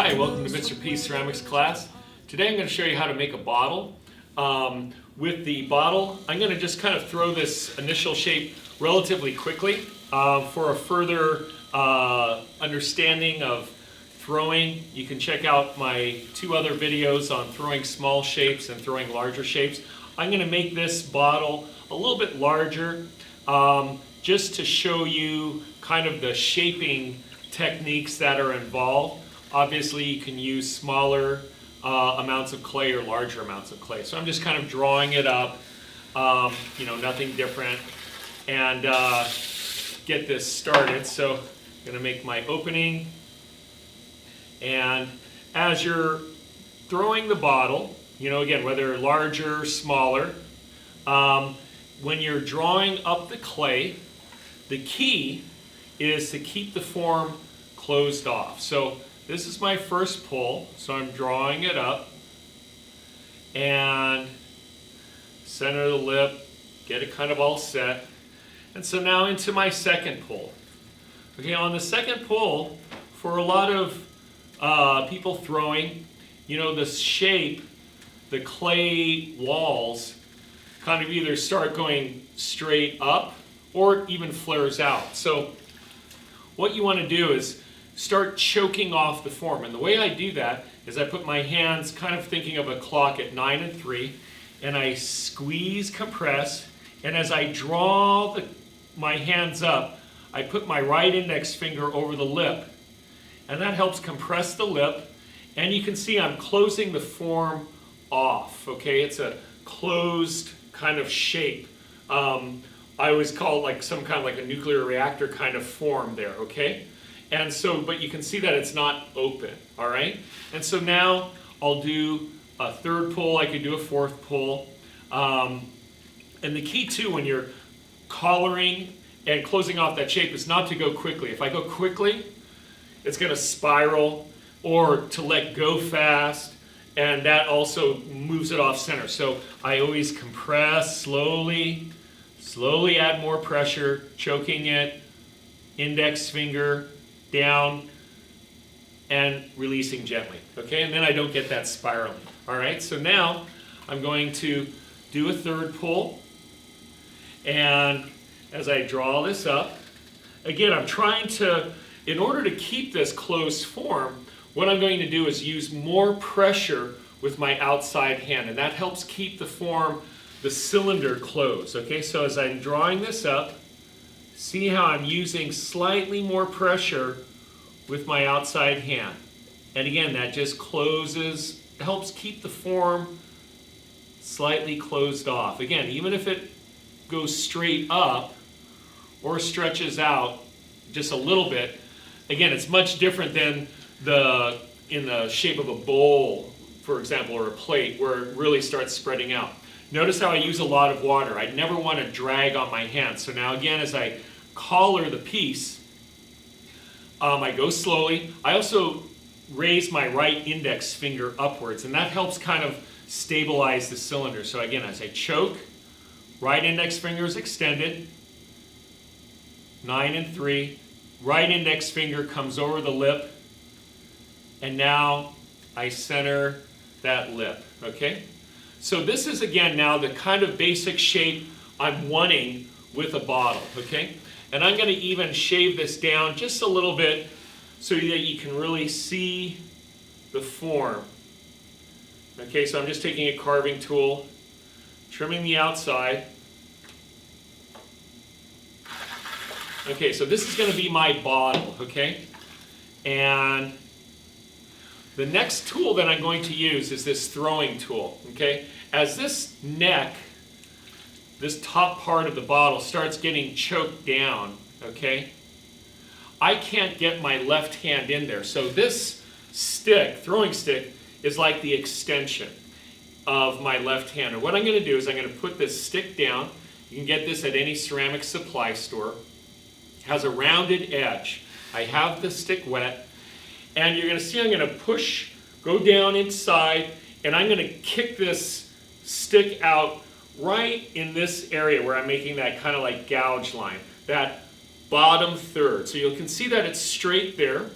Hi, welcome to Mr. P Ceramics class. Today I'm going to show you how to make a bottle. With the bottle, I'm going to just kind of throw this initial shape relatively quickly for a further understanding of throwing. You can check out my two other videos on throwing small shapes and throwing larger shapes. I'm going to make this bottle a little bit larger just to show you kind of the shaping techniques that are involved. Obviously, you can use smaller amounts of clay or larger amounts of clay. So I'm just kind of drawing it up, nothing different, and get this started. So I'm going to make my opening. And as you're throwing the bottle, again, whether larger, smaller, when you're drawing up the clay, the key is to keep the form closed off. So this is my first pull, so I'm drawing it up and center the lip, get it kind of all set. And so now into my second pull. Okay, on the second pull, for a lot of people throwing, the shape, the clay walls kind of either start going straight up or even flares out. So what you want to do is start choking off the form. And the way I do that is I put my hands kind of thinking of a clock at 9 and 3, and I squeeze, compress, and as I draw my hands up, I put my right index finger over the lip, and that helps compress the lip, and you can see I'm closing the form off, okay? It's a closed kind of shape. I always call it like some kind of like a nuclear reactor kind of form there, okay? And so, but you can see that it's not open, all right? And so now I'll do a third pull, I could do a fourth pull. And the key too when you're collaring and closing off that shape is not to go quickly. If I go quickly, it's gonna spiral, or to let go fast, and that also moves it off center. So I always compress slowly, slowly add more pressure, choking it, index finger, down, and releasing gently, okay? And then I don't get that spiraling, all right? So now I'm going to do a third pull, and as I draw this up, again, I'm trying to, in order to keep this closed form, what I'm going to do is use more pressure with my outside hand, and that helps keep the form, the cylinder closed, okay? So as I'm drawing this up, see how I'm using slightly more pressure with my outside hand. And again, that just closes, helps keep the form slightly closed off. Again, even if it goes straight up or stretches out just a little bit, again, it's much different than in the shape of a bowl, for example, or a plate where it really starts spreading out. Notice how I use a lot of water. I never want to drag on my hand. So now again, as I collar the piece, I go slowly. I also raise my right index finger upwards, and that helps kind of stabilize the cylinder. So again, as I choke, right index finger is extended, 9 and 3, right index finger comes over the lip, and now I center that lip, okay? So this is, again, now the kind of basic shape I'm wanting with a bottle, okay? And I'm going to even shave this down just a little bit so that you can really see the form. Okay, so I'm just taking a carving tool, trimming the outside. Okay, so this is going to be my bottle, okay? And the next tool that I'm going to use is this throwing tool, okay? As this neck, this top part of the bottle starts getting choked down, okay? I can't get my left hand in there. So this stick, throwing stick, is like the extension of my left hand. And what I'm going to do is I'm going to put this stick down. You can get this at any ceramic supply store. It has a rounded edge. I have the stick wet. And you're going to see I'm going to push, go down inside, and I'm going to kick this stick out right in this area where I'm making that kind of like gouge line, that bottom third. So you can see that it's straight there.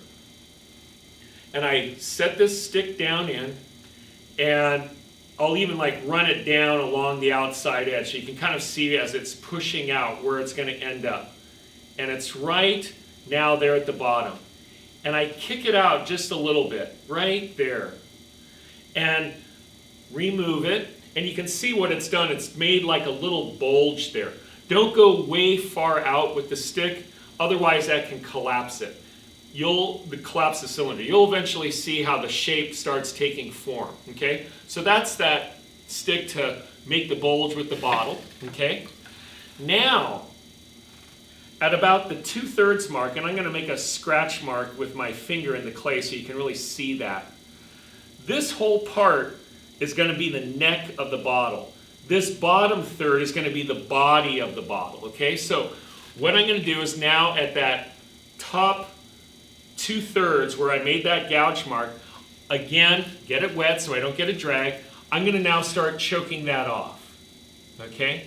and I set this stick down in, and I'll even like run it down along the outside edge so you can kind of see as it's pushing out where it's going to end up. And it's right now there at the bottom. And I kick it out just a little bit, right there. And remove it, and you can see what it's done. It's made like a little bulge there. Don't go way far out with the stick, otherwise that can collapse it. You'll collapse the cylinder. You'll eventually see how the shape starts taking form, okay? So that's that stick to make the bulge with the bottle, okay? Now, at about the 2/3 mark, and I'm going to make a scratch mark with my finger in the clay so you can really see that. This whole part is going to be the neck of the bottle. This bottom third is going to be the body of the bottle, okay? So what I'm going to do is now at that top 2/3 where I made that gouge mark, again, get it wet so I don't get a drag. I'm going to now start choking that off, okay?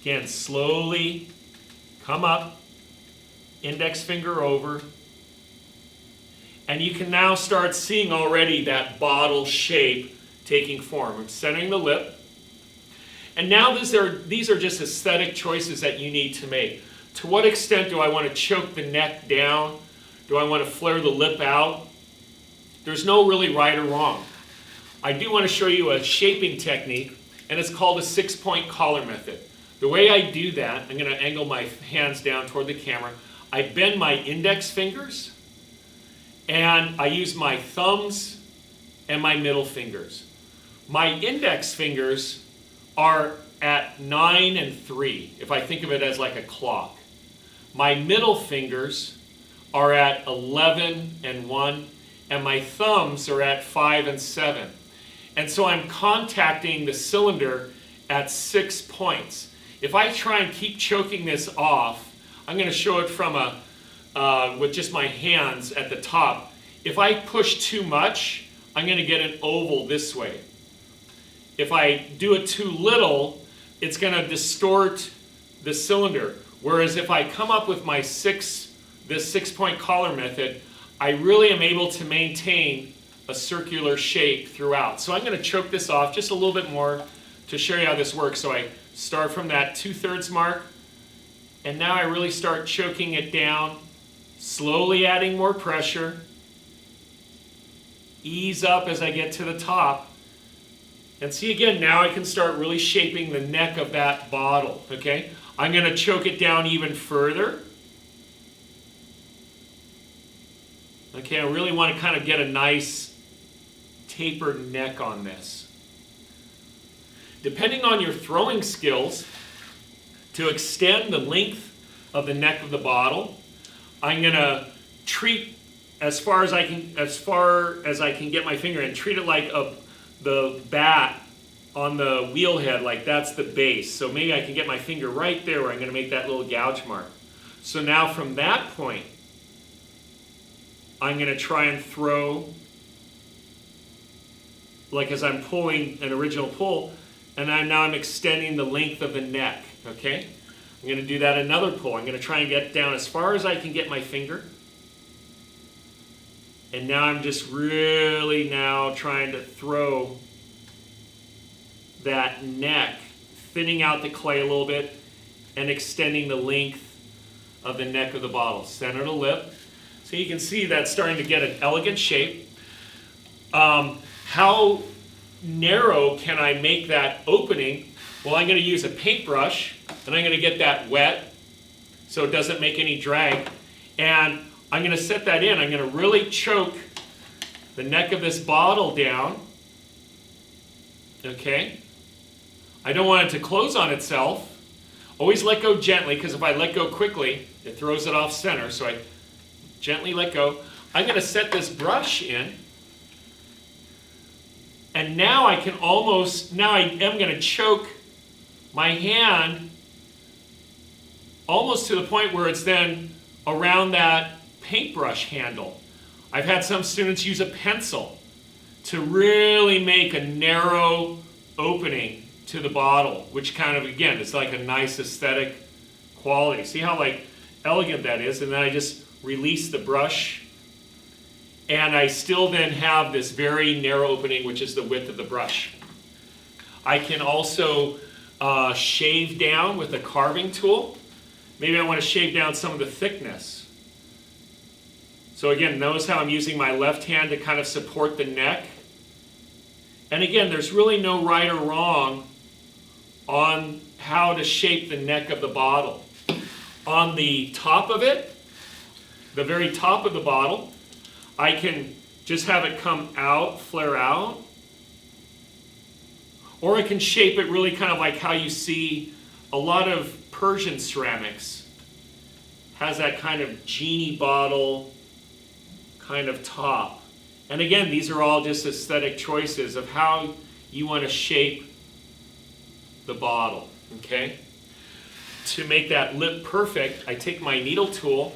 Again, slowly come up, index finger over, and you can now start seeing already that bottle shape taking form. I'm centering the lip. And now these are just aesthetic choices that you need to make. To what extent do I want to choke the neck down? Do I want to flare the lip out? There's no really right or wrong. I do want to show you a shaping technique, and it's called a 6-point collar method. The way I do that, I'm going to angle my hands down toward the camera. I bend my index fingers, and I use my thumbs and my middle fingers. My index fingers are at 9 and 3, if I think of it as like a clock. My middle fingers are at 11 and 1, and my thumbs are at 5 and 7. And so I'm contacting the cylinder at 6 points. If I try and keep choking this off, I'm going to show it from with just my hands at the top. If I push too much, I'm going to get an oval this way. If I do it too little, it's going to distort the cylinder. Whereas if I come up with my this 6-point collar method, I really am able to maintain a circular shape throughout. So I'm going to choke this off just a little bit more to show you how this works. So I start from that 2/3 mark, and now I really start choking it down, slowly adding more pressure, ease up as I get to the top. And see again, now I can start really shaping the neck of that bottle, okay? I'm going to choke it down even further. Okay, I really want to kind of get a nice tapered neck on this. Depending on your throwing skills, to extend the length of the neck of the bottle, I'm going to treat as far as I can get my finger and treat it like the bat on the wheel head, like that's the base. So maybe I can get my finger right there where I'm going to make that little gouge mark. So now from that point, I'm going to try and throw, like as I'm pulling an original pull, and now I'm extending the length of the neck, okay? I'm going to do that another pull. I'm going to try and get down as far as I can get my finger. And now I'm just really now trying to throw that neck, thinning out the clay a little bit and extending the length of the neck of the bottle. Center the lip. So you can see that's starting to get an elegant shape. How narrow can I make that opening? Well, I'm going to use a paintbrush, and I'm going to get that wet so it doesn't make any drag. And I'm going to set that in. I'm going to really choke the neck of this bottle down. Okay? I don't want it to close on itself. Always let go gently, because if I let go quickly, it throws it off center. So I gently let go. I'm going to set this brush in. And now I am going to choke my hand almost to the point where it's then around that paintbrush handle. I've had some students use a pencil to really make a narrow opening to the bottle, which kind of, again, it's like a nice aesthetic quality. See how like elegant that is? And then I just release the brush. And I still then have this very narrow opening, which is the width of the brush. I can also shave down with a carving tool. Maybe I want to shave down some of the thickness. So again, notice how I'm using my left hand to kind of support the neck. And again, there's really no right or wrong on how to shape the neck of the bottle. On the top of it, the very top of the bottle, I can just have it come out, flare out. Or I can shape it really kind of like how you see a lot of Persian ceramics. Has that kind of genie bottle kind of top. And again, these are all just aesthetic choices of how you want to shape the bottle, okay? To make that lip perfect, I take my needle tool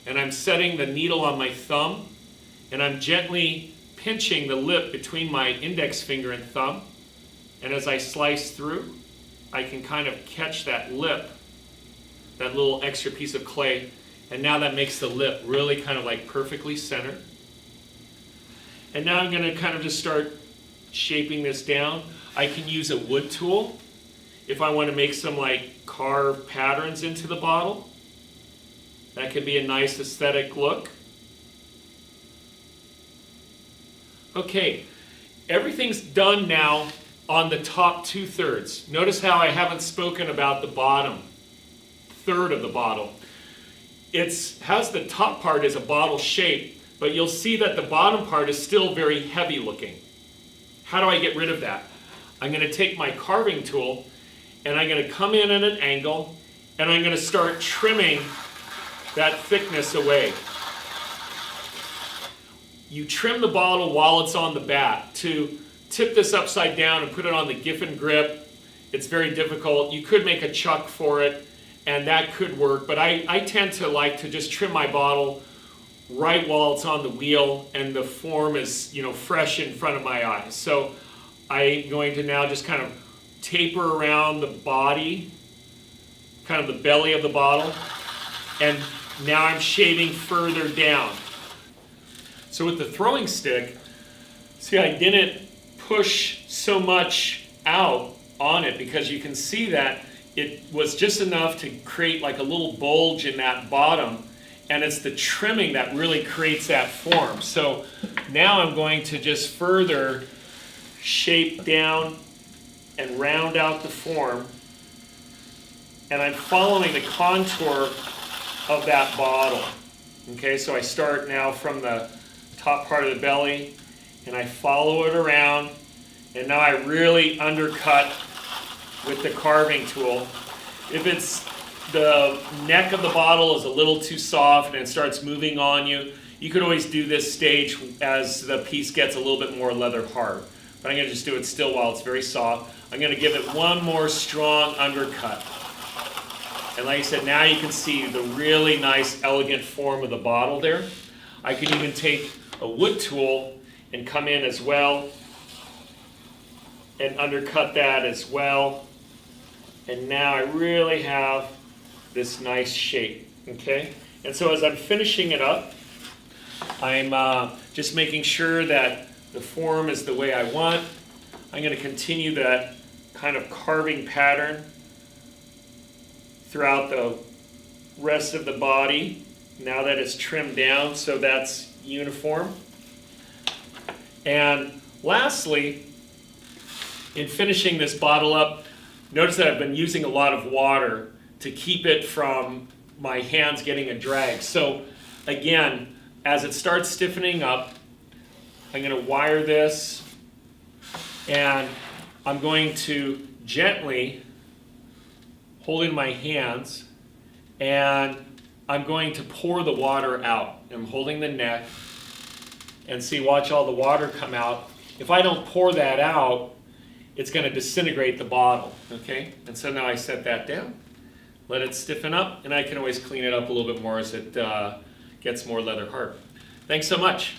and I'm setting the needle on my thumb and I'm gently pinching the lip between my index finger and thumb. And as I slice through, I can kind of catch that lip, that little extra piece of clay, and now that makes the lip really kind of like perfectly centered. And now I'm going to kind of just start shaping this down. I can use a wood tool if I want to make some like carved patterns into the bottle. That could be a nice aesthetic look. Okay, everything's done now on the top 2/3. Notice how I haven't spoken about the bottom third of the bottle. It has the top part as a bottle shape, but you'll see that the bottom part is still very heavy looking. How do I get rid of that? I'm going to take my carving tool and I'm going to come in at an angle and I'm going to start trimming that thickness away. You trim the bottle while it's on the bat. To tip this upside down and put it on the Giffen grip, it's very difficult. You could make a chuck for it and that could work, but I tend to like to just trim my bottle right while it's on the wheel and the form is, fresh in front of my eyes. So I'm going to now just kind of taper around the body, kind of the belly of the bottle, and now I'm shaving further down. So with the throwing stick, see, I didn't push so much out on it because you can see that it was just enough to create like a little bulge in that bottom, and it's the trimming that really creates that form. So now I'm going to just further shape down and round out the form, and I'm following the contour of that bottle. Okay, so I start now from the top part of the belly and I follow it around, and now I really undercut with the carving tool. If it's the neck of the bottle is a little too soft and it starts moving on you, you could always do this stage as the piece gets a little bit more leather hard. But I'm going to just do it still while it's very soft. I'm going to give it one more strong undercut. And like I said, now you can see the really nice, elegant form of the bottle there. I can even take a wood tool and come in as well and undercut that as well. And now I really have this nice shape, okay? And so as I'm finishing it up, I'm just making sure that the form is the way I want. I'm going to continue that kind of carving pattern throughout the rest of the body now that it's trimmed down so that's uniform. And lastly, in finishing this bottle up, notice that I've been using a lot of water to keep it from my hands getting a drag. So again, as it starts stiffening up, I'm going to wire this and I'm going to gently hold in my hands and I'm going to pour the water out. I'm holding the neck and see, watch all the water come out. If I don't pour that out, it's going to disintegrate the bottle, okay? And so now I set that down, let it stiffen up, and I can always clean it up a little bit more as it gets more leather hard. Thanks so much.